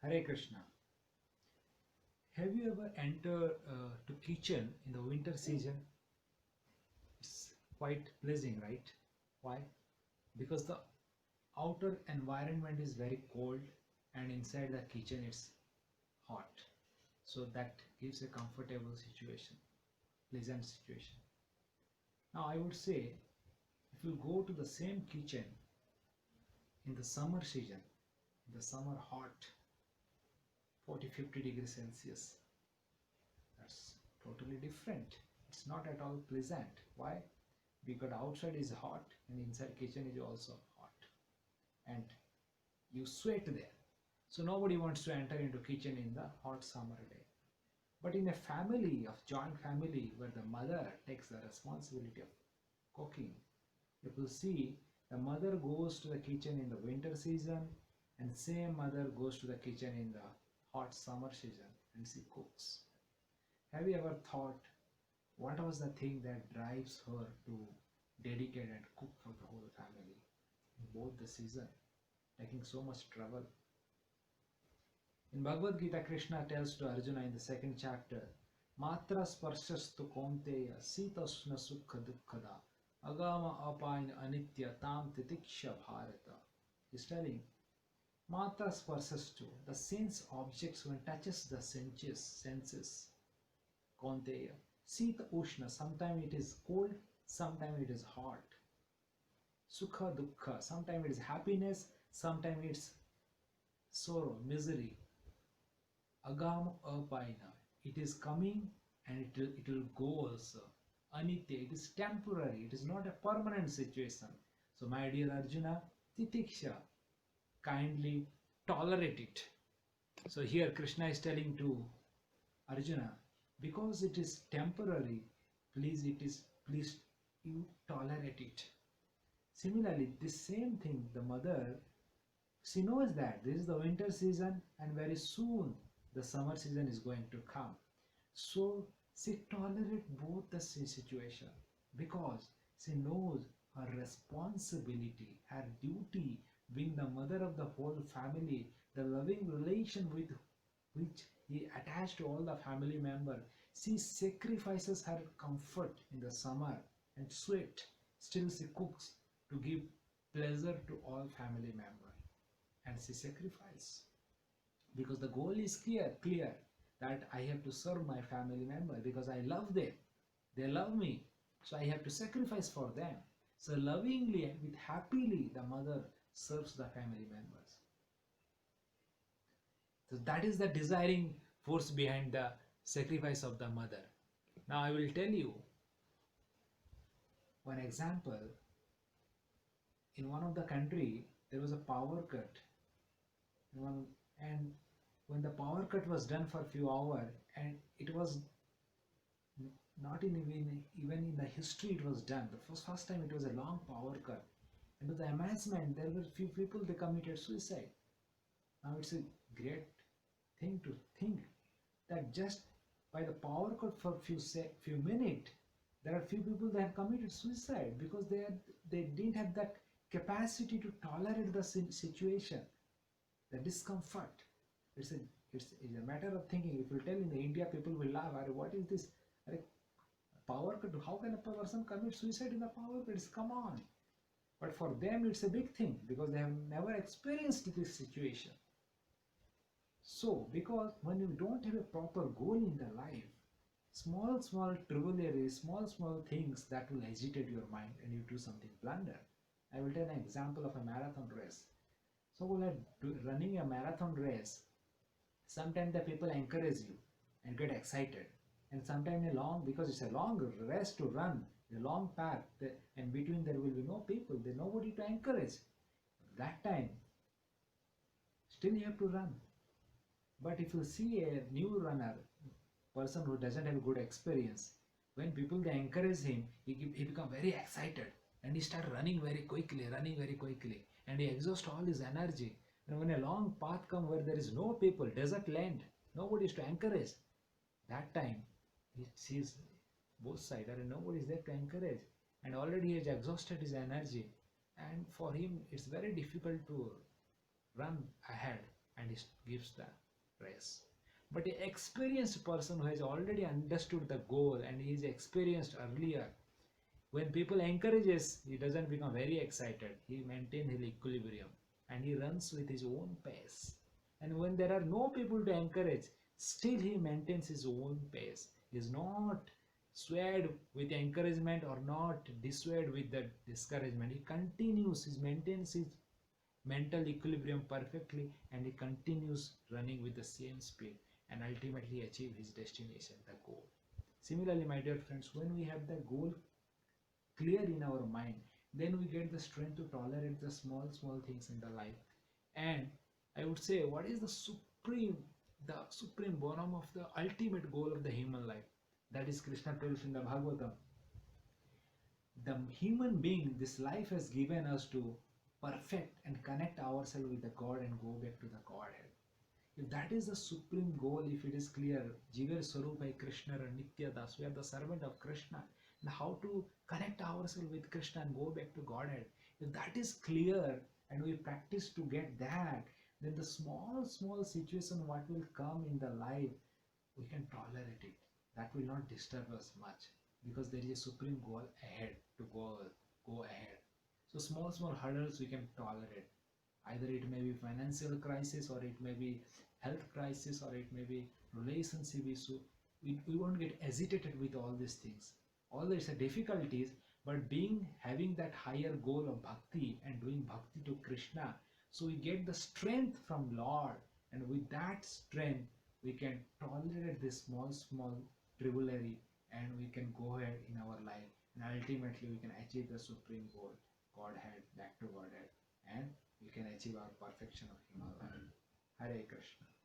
Hare Krishna. Have you ever entered to kitchen in the winter season? It's quite pleasing, right? Why? Because the outer environment is very cold and inside the kitchen it's hot. So that gives a comfortable situation, pleasant situation. Now I would say if you go to the same kitchen in the summer season, in the summer hot 40-50 degrees Celsius, that's totally different. It's not at all pleasant. Why? Because outside is hot and inside kitchen is also hot, and you sweat there. So nobody wants to enter into kitchen in the hot summer day. But in a family of joint family where the mother takes the responsibility of cooking, you will see the mother goes to the kitchen in the winter season and same mother goes to the kitchen in the hot summer season and she cooks. Have you ever thought what was the thing that drives her to dedicate and cook for the whole family in both the season, taking so much trouble? In Bhagavad Gita, Krishna tells to Arjuna in the second chapter, Matra sparsastu kaunteya sitasna sukha dukkhada agama apayana anitya tam titiksha bharata. He's telling, Matra sparsastu, the sense objects when touches the senses, kaunteya. Sita ushna, sometimes it is cold, sometimes it is hot. Sukha dukkha, sometimes it is happiness, sometimes it's sorrow, misery. Agam apaina, it is coming and it will go also. Anitya, it is temporary, it is not a permanent situation. So my dear Arjuna, titiksha, kindly tolerate it. So here Krishna is telling to Arjuna, because it is temporary, please you tolerate it. Similarly, this same thing, the mother, she knows that this is the winter season and very soon the summer season is going to come. So she tolerates both the situation because she knows her responsibility, her duty, being the mother of the whole family, the loving relation with which he attached to all the family members. She sacrifices her comfort in the summer and sweat. Still she cooks to give pleasure to all family members. And she sacrifices. Because the goal is clear that I have to serve my family member because I love them. They love me. So I have to sacrifice for them. So lovingly and with happily the mother serves the family members. So that is the desiring force behind the sacrifice of the mother. Now I will tell you one example. In one of the country there was a power cut. And when the power cut was done for a few hours, and it was not even in the history it was done. The first time it was a long power cut. And to the amazement, there were few people they committed suicide. Now it's a great thing to think that just by the power cut for few minutes, there are few people that have committed suicide because they didn't have that capacity to tolerate the situation, the discomfort. It's a matter of thinking. If you tell in the India, people will laugh. What is this? Power cut? How can a person commit suicide in the power cut? Come on. But for them, it's a big thing because they have never experienced this situation. So, because when you don't have a proper goal in the life, small trivialities, small things that will agitate your mind and you do something blunder. I will tell an example of a marathon race. So while running a marathon race, sometimes the people encourage you and get excited. And sometimes because it's a long race to run, a long path, and between there will be no people, there's nobody to encourage. That time, still you have to run. But if you see a new runner, person who doesn't have a good experience, when people they encourage him, he become very excited and he start running very quickly, and he exhausts all his energy. And when a long path comes where there is no people, desert land, nobody is to encourage, that time he sees both sides and nobody is there to encourage, and already he has exhausted his energy, and for him it's very difficult to run ahead and he gives the race. But an experienced person who has already understood the goal and he is experienced earlier, when people encourages, he doesn't become very excited. He maintains his equilibrium and he runs with his own pace. And when there are no people to encourage, still he maintains his own pace. He is not swayed with encouragement or not dissuaded with the discouragement. He continues, he maintains his mental equilibrium perfectly and he continues running with the same speed and ultimately achieve his destination, the goal. Similarly, my dear friends, when we have the goal clear in our mind, then we get the strength to tolerate the small things in the life. And I would say, what is the supreme bottom of the ultimate goal of the human life? That is Krishna tells in the Bhagavatam. The human being, this life has given us to perfect and connect ourselves with the God and go back to the Godhead. If that is the supreme goal, if it is clear, Jigar Swarupai Krishna and Nitya Das, we are the servant of Krishna, and how to connect ourselves with Krishna and go back to Godhead. If that is clear and we practice to get that, then the small situation what will come in the life, we can tolerate it. That will not disturb us much because there is a supreme goal ahead to go ahead. So small hurdles we can tolerate. Either it may be financial crisis or it may be health crisis or it may be relationship issue. We won't get agitated with all these things. Although it's a difficulties, but having that higher goal of bhakti and doing bhakti to Krishna, so we get the strength from Lord, and with that strength we can tolerate this small tribulary and we can go ahead in our life and ultimately we can achieve the supreme goal, Godhead, back to Godhead, and we can achieve our perfection of human life. Hare Krishna.